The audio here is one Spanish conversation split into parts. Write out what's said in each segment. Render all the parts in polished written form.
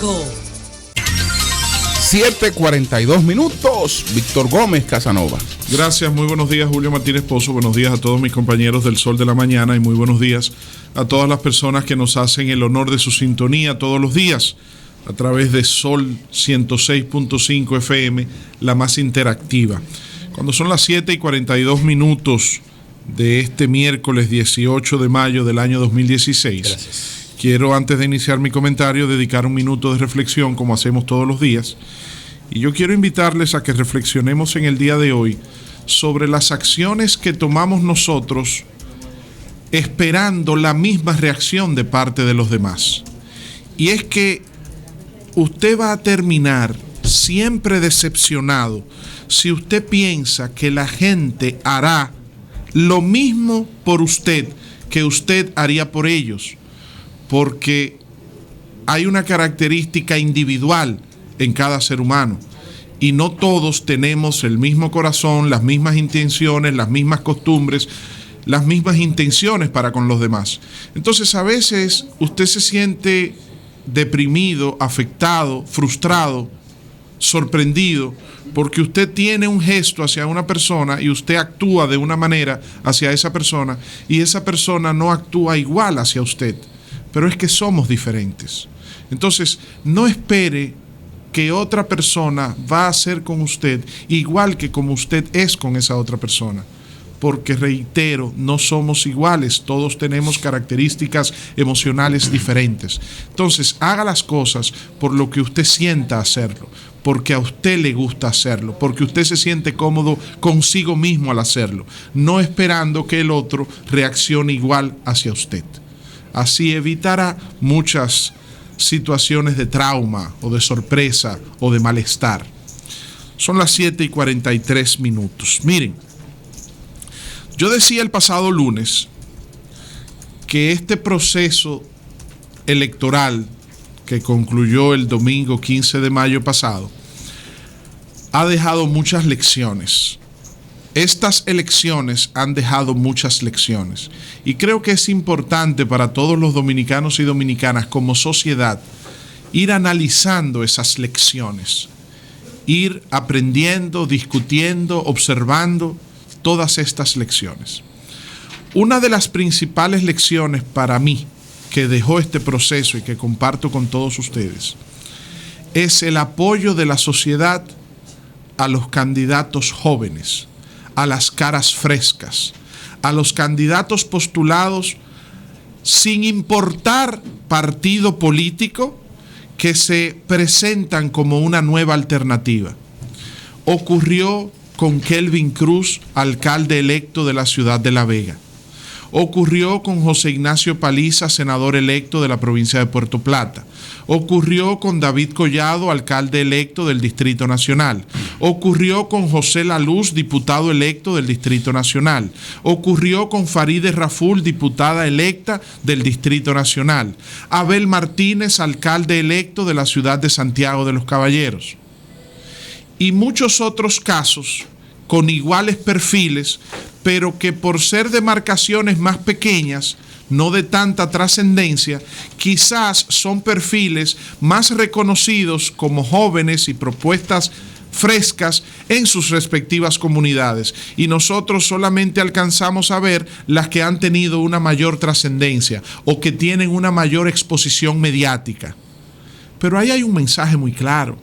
Político. 7:42. Víctor Gómez Casanova. Gracias, muy buenos días Julio Martínez Pozo, buenos días a todos mis compañeros del Sol de la Mañana y muy buenos días a todas las personas que nos hacen el honor de su sintonía todos los días a través de Sol 106.5 FM, la más interactiva. Cuando son las 7:42 de este miércoles 18 de mayo del año 2016, Gracias. Quiero, antes de iniciar mi comentario, dedicar un minuto de reflexión, como hacemos todos los días. Y yo quiero invitarles a que reflexionemos en el día de hoy sobre las acciones que tomamos nosotros esperando la misma reacción de parte de los demás. Y es que usted va a terminar siempre decepcionado si usted piensa que la gente hará lo mismo por usted que usted haría por ellos. Porque hay una característica individual en cada ser humano y no todos tenemos el mismo corazón, las mismas intenciones, las mismas costumbres, las mismas intenciones para con los demás. Entonces a veces usted se siente deprimido, afectado, frustrado, sorprendido porque usted tiene un gesto hacia una persona y usted actúa de una manera hacia esa persona y esa persona no actúa igual hacia usted. Pero es que somos diferentes. Entonces, no espere que otra persona va a ser con usted igual que como usted es con esa otra persona. Porque, reitero, no somos iguales. Todos tenemos características emocionales diferentes. Entonces, haga las cosas por lo que usted sienta hacerlo. Porque a usted le gusta hacerlo. Porque usted se siente cómodo consigo mismo al hacerlo. No esperando que el otro reaccione igual hacia usted. Así evitará muchas situaciones de trauma o de sorpresa o de malestar. Son las 7:43. Miren, yo decía el pasado lunes que este proceso electoral que concluyó el domingo 15 de mayo pasado ha dejado muchas lecciones. Estas elecciones han dejado muchas lecciones y creo que es importante para todos los dominicanos y dominicanas como sociedad ir analizando esas lecciones, ir aprendiendo, discutiendo, observando todas estas lecciones. Una de las principales lecciones para mí que dejó este proceso y que comparto con todos ustedes es el apoyo de la sociedad a los candidatos jóvenes, a las caras frescas, a los candidatos postulados sin importar partido político que se presentan como una nueva alternativa. Ocurrió con Kelvin Cruz, alcalde electo de la ciudad de La Vega. Ocurrió con José Ignacio Paliza, senador electo de la provincia de Puerto Plata. Ocurrió con David Collado, alcalde electo del Distrito Nacional. Ocurrió con José Laluz, diputado electo del Distrito Nacional. Ocurrió con Farideh Raful, diputada electa del Distrito Nacional. Abel Martínez, alcalde electo de la ciudad de Santiago de los Caballeros. Y muchos otros casos con iguales perfiles, pero que por ser demarcaciones más pequeñas, no de tanta trascendencia, quizás son perfiles más reconocidos como jóvenes y propuestas frescas en sus respectivas comunidades. Y nosotros solamente alcanzamos a ver las que han tenido una mayor trascendencia o que tienen una mayor exposición mediática. Pero ahí hay un mensaje muy claro.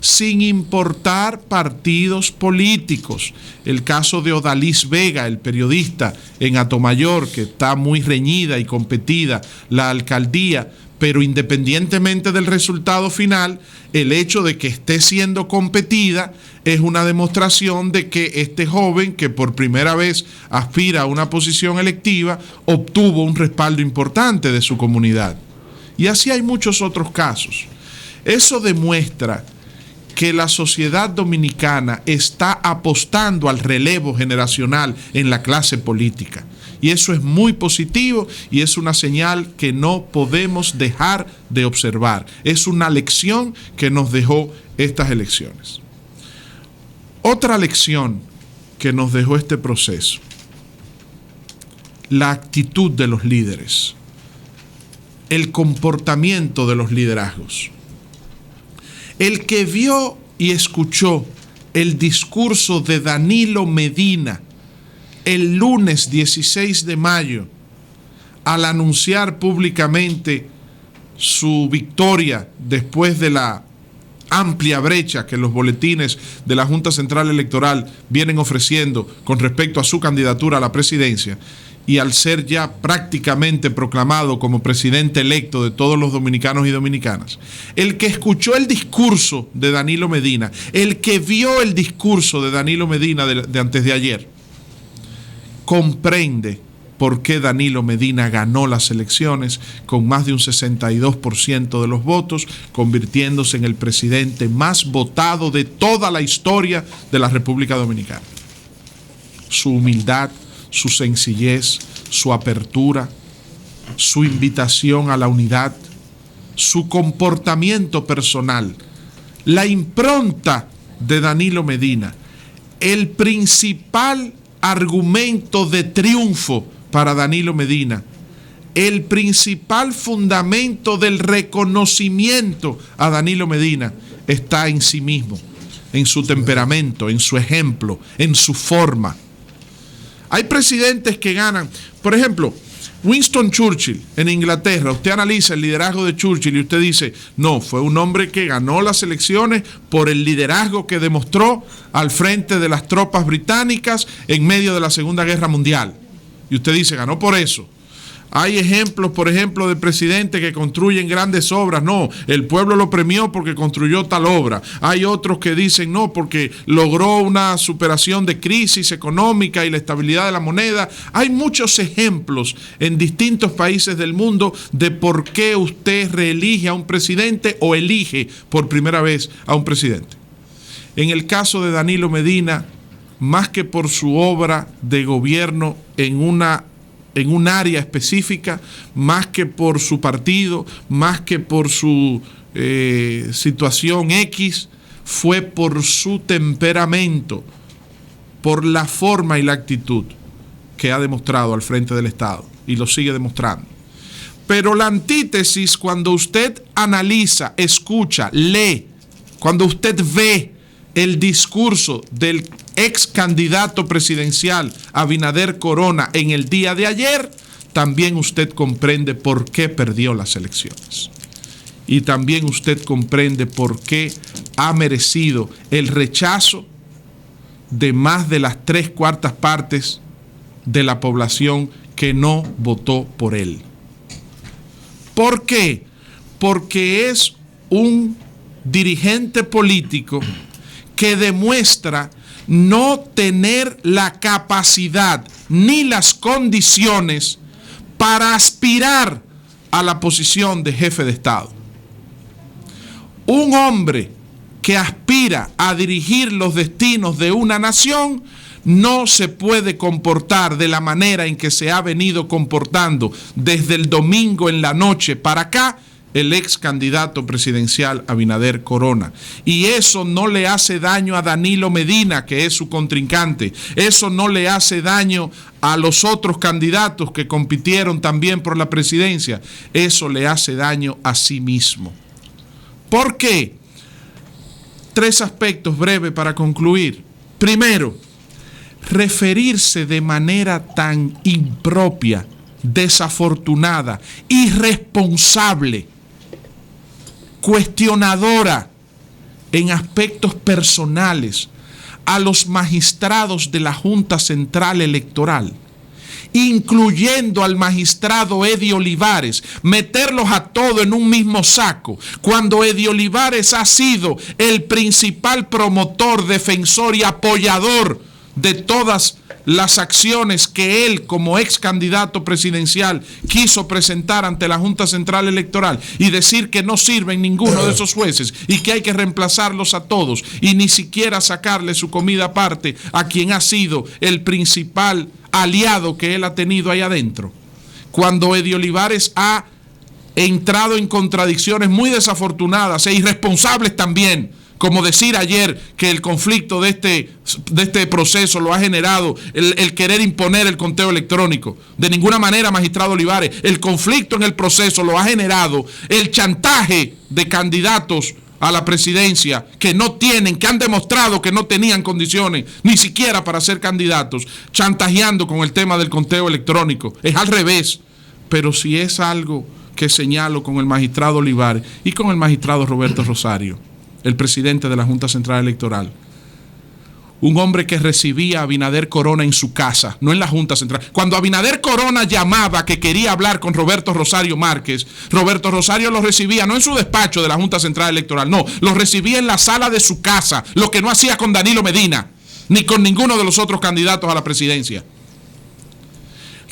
Sin importar partidos políticos. El caso de Odalis Vega, el periodista en Atomayor, que está muy reñida y competida la alcaldía, pero independientemente del resultado final, el hecho de que esté siendo competida es una demostración de que este joven, que por primera vez aspira a una posición electiva, obtuvo un respaldo importante de su comunidad. Y así hay muchos otros casos. Eso demuestra que la sociedad dominicana está apostando al relevo generacional en la clase política. Y eso es muy positivo y es una señal que no podemos dejar de observar. Es una lección que nos dejó estas elecciones. Otra lección que nos dejó este proceso: la actitud de los líderes, el comportamiento de los liderazgos. El que vio y escuchó el discurso de Danilo Medina el lunes 16 de mayo, al anunciar públicamente su victoria después de la amplia brecha que los boletines de la Junta Central Electoral vienen ofreciendo con respecto a su candidatura a la presidencia, y al ser ya prácticamente proclamado como presidente electo de todos los dominicanos y dominicanas, el que escuchó el discurso de Danilo Medina, el que vio el discurso de Danilo Medina de antes de ayer, comprende por qué Danilo Medina ganó las elecciones con más de un 62% de los votos, convirtiéndose en el presidente más votado de toda la historia de la República Dominicana. Su humildad, su sencillez, su apertura, su invitación a la unidad, su comportamiento personal, la impronta de Danilo Medina, el principal argumento de triunfo para Danilo Medina, el principal fundamento del reconocimiento a Danilo Medina está en sí mismo, en su temperamento, en su ejemplo, en su forma. Hay presidentes que ganan, por ejemplo, Winston Churchill en Inglaterra. Usted analiza el liderazgo de Churchill y usted dice, no, fue un hombre que ganó las elecciones por el liderazgo que demostró al frente de las tropas británicas en medio de la Segunda Guerra Mundial. Y usted dice, ganó por eso. Hay ejemplos, por ejemplo, de presidentes que construyen grandes obras. No, el pueblo lo premió porque construyó tal obra. Hay otros que dicen no, porque logró una superación de crisis económica y la estabilidad de la moneda. Hay muchos ejemplos en distintos países del mundo de por qué usted reelige a un presidente o elige por primera vez a un presidente. En el caso de Danilo Medina, más que por su obra de gobierno en un área específica, más que por su partido, más que por su situación X, fue por su temperamento, por la forma y la actitud que ha demostrado al frente del Estado y lo sigue demostrando. Pero la antítesis, cuando usted analiza, escucha, lee, cuando usted ve el discurso del ex candidato presidencial Abinader Corona en el día de ayer, también usted comprende por qué perdió las elecciones. Y también usted comprende por qué ha merecido el rechazo de más de las 3/4 partes de la población que no votó por él. ¿Por qué? Porque es un dirigente político que demuestra no tener la capacidad ni las condiciones para aspirar a la posición de jefe de Estado. Un hombre que aspira a dirigir los destinos de una nación no se puede comportar de la manera en que se ha venido comportando desde el domingo en la noche para acá el ex candidato presidencial Abinader Corona. Y eso no le hace daño a Danilo Medina, que es su contrincante. Eso no le hace daño a los otros candidatos que compitieron también por la presidencia. Eso le hace daño a sí mismo. ¿Por qué? 3 aspectos breves para concluir. Primero, referirse de manera tan impropia, desafortunada, irresponsable, cuestionadora en aspectos personales a los magistrados de la Junta Central Electoral, incluyendo al magistrado Eddie Olivares, meterlos a todos en un mismo saco, cuando Eddie Olivares ha sido el principal promotor, defensor y apoyador de todas las acciones que él como ex candidato presidencial quiso presentar ante la Junta Central Electoral y decir que no sirven ninguno de esos jueces y que hay que reemplazarlos a todos y ni siquiera sacarle su comida aparte a quien ha sido el principal aliado que él ha tenido ahí adentro. Cuando Eddie Olivares ha entrado en contradicciones muy desafortunadas e irresponsables también, como decir ayer que el conflicto de este proceso lo ha generado el querer imponer el conteo electrónico. De ninguna manera, magistrado Olivares, el conflicto en el proceso lo ha generado el chantaje de candidatos a la presidencia, que han demostrado que no tenían condiciones ni siquiera para ser candidatos, chantajeando con el tema del conteo electrónico. Es al revés. Pero si es algo que señalo con el magistrado Olivares y con el magistrado Roberto Rosario, el presidente de la Junta Central Electoral, un hombre que recibía a Abinader Corona en su casa, no en la Junta Central. Cuando Abinader Corona llamaba que quería hablar con Roberto Rosario Márquez, Roberto Rosario lo recibía no en su despacho de la Junta Central Electoral, no, lo recibía en la sala de su casa, lo que no hacía con Danilo Medina, ni con ninguno de los otros candidatos a la presidencia.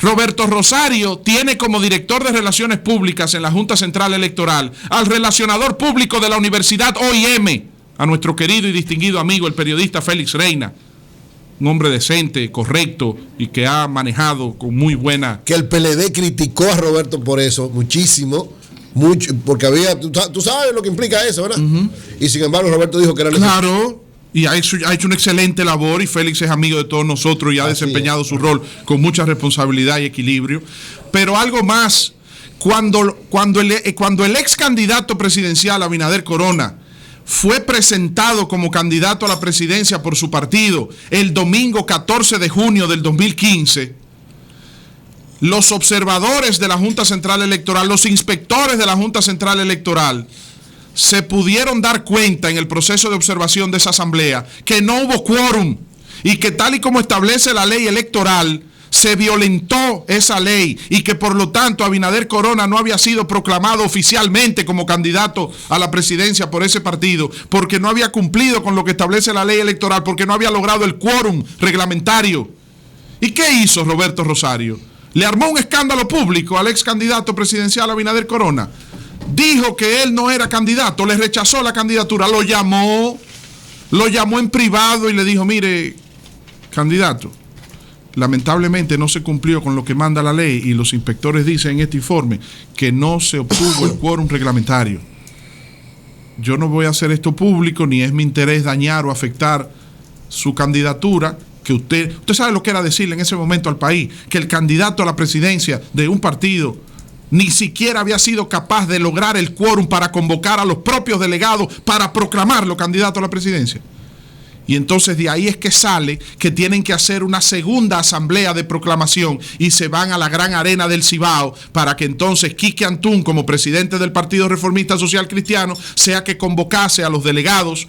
Roberto Rosario tiene como director de Relaciones Públicas en la Junta Central Electoral al relacionador público de la Universidad OIM, a nuestro querido y distinguido amigo, el periodista Félix Reina, un hombre decente, correcto y que ha manejado con muy buena... Que el PLD criticó a Roberto por eso muchísimo, mucho, porque había, tú sabes lo que implica eso, ¿verdad? Y sin embargo Roberto dijo que era necesario. Claro, y ha hecho una excelente labor y Félix es amigo de todos nosotros y ha desempeñado su rol con mucha responsabilidad y equilibrio. Pero algo más, cuando el ex candidato presidencial Abinader Corona fue presentado como candidato a la presidencia por su partido el domingo 14 de junio del 2015, los observadores de la Junta Central Electoral, los inspectores de la Junta Central Electoral, se pudieron dar cuenta en el proceso de observación de esa asamblea que no hubo quórum y que tal y como establece la ley electoral, se violentó esa ley y que por lo tanto Abinader Corona no había sido proclamado oficialmente como candidato a la presidencia por ese partido, porque no había cumplido con lo que establece la ley electoral, porque no había logrado el quórum reglamentario. ¿Y qué hizo Roberto Rosario? Le armó un escándalo público al ex candidato presidencial Abinader Corona. Dijo que él no era candidato, le rechazó la candidatura, lo llamó en privado y le dijo: mire, candidato, lamentablemente no se cumplió con lo que manda la ley y los inspectores dicen en este informe que no se obtuvo el quórum reglamentario. Yo no voy a hacer esto público, ni es mi interés dañar o afectar su candidatura, que usted sabe lo que era decirle en ese momento al país, que el candidato a la presidencia de un partido ni siquiera había sido capaz de lograr el quórum para convocar a los propios delegados para proclamarlo candidato a la presidencia. Y entonces de ahí es que sale que tienen que hacer una segunda asamblea de proclamación y se van a la gran arena del Cibao para que entonces Quique Antún, como presidente del Partido Reformista Social Cristiano, sea que convocase a los delegados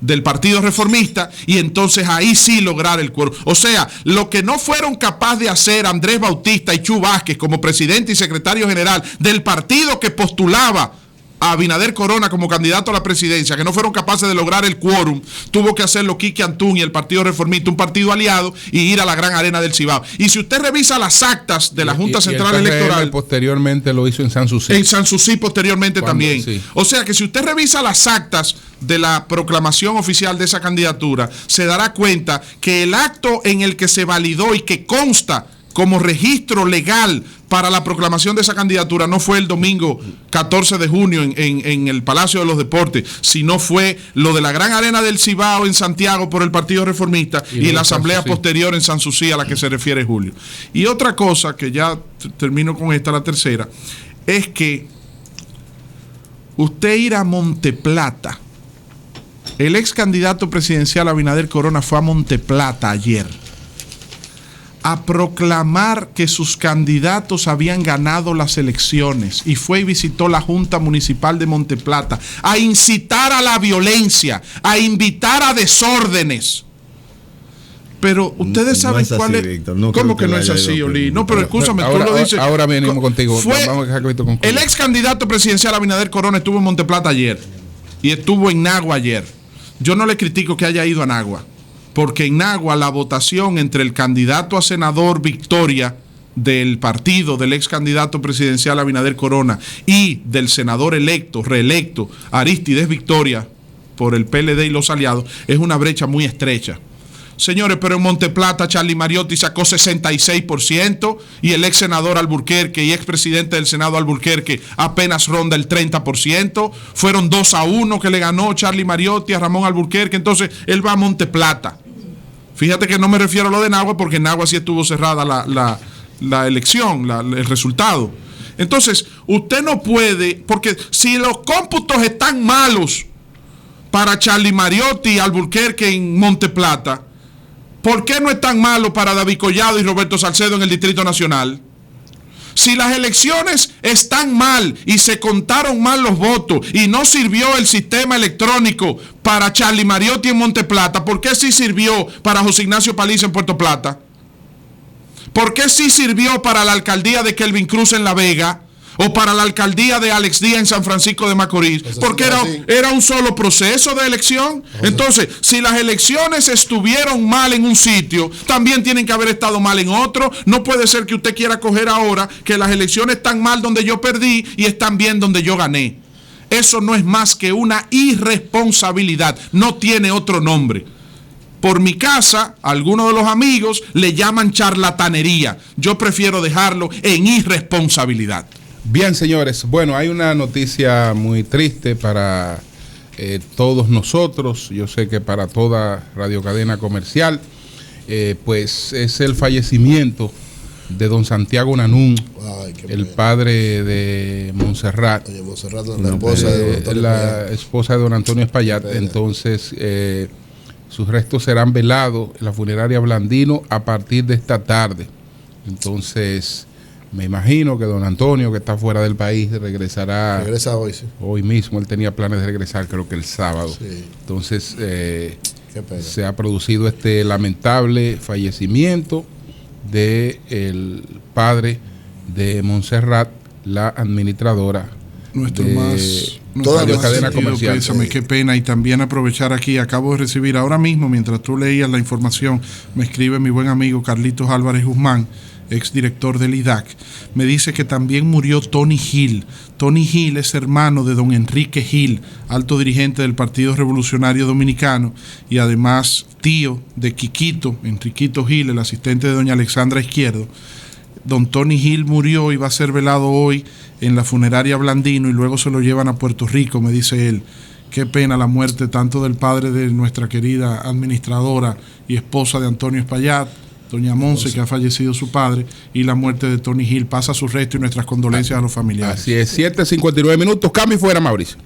del Partido Reformista y entonces ahí sí lograr el quórum. O sea, lo que no fueron capaces de hacer Andrés Bautista y Chu Vázquez como presidente y secretario general del partido que postulaba a Abinader Corona como candidato a la presidencia, que no fueron capaces de lograr el quórum, tuvo que hacerlo Quique Antún y el Partido Reformista, un partido aliado, y ir a la gran arena del Cibao. Y si usted revisa las actas de la Junta Central Electoral, posteriormente lo hizo en Sanssouci. En Sanssouci posteriormente también. Sí. O sea que si usted revisa las actas de la proclamación oficial de esa candidatura, se dará cuenta que el acto en el que se validó y que consta como registro legal para la proclamación de esa candidatura no fue el domingo 14 de junio en el Palacio de los Deportes, sino fue lo de la gran arena del Cibao en Santiago por el Partido Reformista y la asamblea posterior en Sanssouci a la que se refiere Julio. Y otra cosa que ya termino con esta, la tercera, es que usted ir a Monteplata, el ex candidato presidencial Abinader Corona fue a Monteplata ayer a proclamar que sus candidatos habían ganado las elecciones y fue y visitó la Junta Municipal de Monteplata a incitar a la violencia, a invitar a desórdenes. Pero ustedes saben cuál es. Víctor, no ¿cómo que no es así, Oli? No, pero escúchame, tú lo dices. Ahora venimos contigo. Vamos a dejar que concluya. El ex candidato presidencial Abinader Corona estuvo en Monteplata ayer y estuvo en Nagua ayer. Yo no le critico que haya ido a Nagua, porque en Nagua la votación entre el candidato a senador Victoria del partido del ex candidato presidencial Abinader Corona y del senador reelecto Arístides Victoria por el PLD y los aliados es una brecha muy estrecha. Señores, pero en Monteplata Charlie Mariotti sacó 66% y el ex senador Alburquerque y ex presidente del Senado Alburquerque apenas ronda el 30%. Fueron 2-1 que le ganó Charlie Mariotti a Ramón Alburquerque. Entonces él va a Monteplata. Fíjate que no me refiero a lo de Nagua, porque en Nagua sí estuvo cerrada la elección, el resultado. Entonces, usted no puede, porque si los cómputos están malos para Charlie Mariotti y Alburquerque en Monteplata, ¿por qué no es tan malo para David Collado y Roberto Salcedo en el Distrito Nacional? Si las elecciones están mal y se contaron mal los votos y no sirvió el sistema electrónico para Charlie Mariotti en Monteplata, ¿por qué sí sirvió para José Ignacio Paliza en Puerto Plata? ¿Por qué sí sirvió para la alcaldía de Kelvin Cruz en La Vega? ¿O para la alcaldía de Alex Díaz en San Francisco de Macorís? Porque era un solo proceso de elección. Entonces, si las elecciones estuvieron mal en un sitio, también tienen que haber estado mal en otro. No puede ser que usted quiera coger ahora que las elecciones están mal donde yo perdí y están bien donde yo gané. Eso no es más que una irresponsabilidad. No tiene otro nombre. Por mi casa, algunos de los amigos le llaman charlatanería. Yo prefiero dejarlo en irresponsabilidad. Bien, señores. Bueno, hay una noticia muy triste para todos nosotros. Yo sé que para toda radiocadena comercial, pues es el fallecimiento de don Santiago Nanún, el padre de Montserrat, la esposa de don Antonio Espaillat. Entonces, sus restos serán velados en la funeraria Blandino a partir de esta tarde. Entonces, me imagino que don Antonio, que está fuera del país, regresa hoy, sí. Hoy mismo. Él tenía planes de regresar, creo que el sábado. Sí. Entonces, se ha producido este lamentable fallecimiento del padre de Montserrat, la administradora toda la cadena comercial. Pésame, qué pena. Y también aprovechar aquí, acabo de recibir ahora mismo, mientras tú leías la información, me escribe mi buen amigo Carlitos Álvarez Guzmán, exdirector del IDAC, me dice que también murió Tony Gil. Tony Gil es hermano de don Enrique Gil, alto dirigente del Partido Revolucionario Dominicano y además tío de Quiquito, Enriquito Gil, el asistente de doña Alexandra Izquierdo. Don Tony Gil murió y va a ser velado hoy en la funeraria Blandino y luego se lo llevan a Puerto Rico, me dice él. Qué pena la muerte tanto del padre de nuestra querida administradora y esposa de Antonio Espaillat, doña Monse, que ha fallecido su padre, y la muerte de Tony Gil. Pasa su resto y nuestras condolencias a los familiares. Así es, 7:59 minutos. Cambio y fuera, Mauricio.